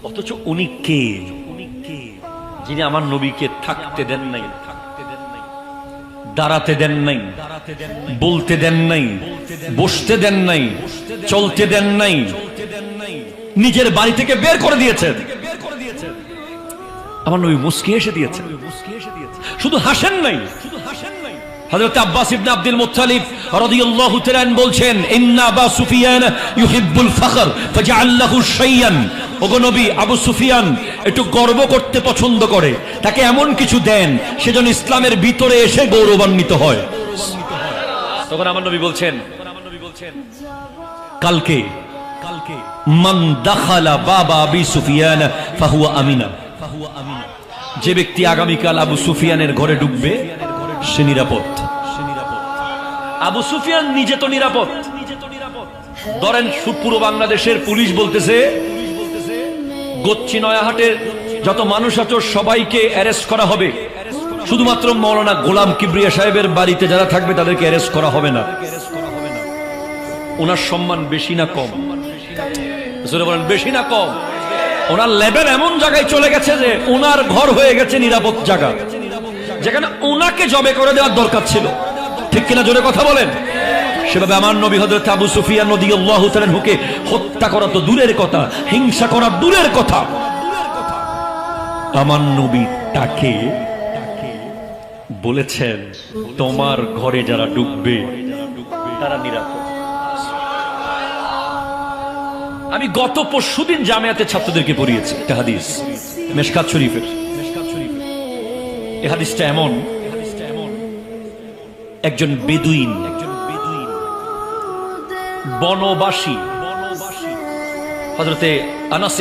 অথচ উনি কে? যিনি আমার নবীকে থাকতে দেন নাই, দাঁড়াতে দেন নাই, বলতে দেন নাই, বসতে দেন নাই, চলতে দেন নাই, নিজের বাড়ি থেকে বের করে দিয়েছেন। আমার নবী মুস্কি এসে দিয়েছেন, শুধু হাসেন নাই। হযরত আব্বাস ইবনে আব্দুল মুত্তালিব রাদিয়াল্লাহু তাআলা বলছেন, ইন্না আবা সুফিয়ান ইউহিব্বুল ফখর ফাজআল লাহু শাইয়ান। ওগো নবী, আবু সুফিয়ান একটু গর্ব করতে পছন্দ করে, তাকে এমন কিছু দেন সেজন্য ইসলামের ভিতরে এসে গৌরবান্বিত হয়। তখন আমার নবী বলছেন, কালকে মান দাখালা বাবা আবি সুফিয়ান ফাহুয়া আমিনা। যে ব্যক্তি আগামীকাল আবু সুফিয়ানের ঘরে ঢুকবে সে নিরাপদ। আবু সুফিয়ান নিজে তো নিরাপদ। ধরেন পুরো বাংলাদেশের পুলিশ বলতেছে গচ্ছি নয়াহাটের যত মানুষ আছে সবাইকে অ্যারেস্ট করা হবে, শুধুমাত্র মৌলানা গোলাম কিবরিয়া সাহেবের বাড়িতে যারা থাকবে তাদেরকে অ্যারেস্ট করা হবে না। ওনার সম্মান বেশি না কম? বলেন বেশি না কম? ওনার লেভেল এমন জায়গায় চলে গেছে যে ওনার ঘর হয়ে গেছে নিরাপদ জায়গা, যেখানে ওনাকে জবে করে দেওয়ার দরকার ছিল। ঠিক কিনা? জোরে কথা বলেন। সেভাবে আমার নবী হযরত আবু সুফিয়ান রাদিয়াল্লাহু তাআলা হুকে হত্যা করা তো দূরের কথা, হিংসা করা দূরের কথা, আমার নবী তাকে বলেছেন তোমার ঘরে যারা ঢুকবে তারা নিরাপদ। আমি গত পরশুদিন জামিয়াতে ছাত্রদেরকে পড়িয়েছি একটা হাদিস মেশকাত শরীফের। এই হাদিসটা এমন, একজন বেদুইন, বনবাসী, হযরতে আনাস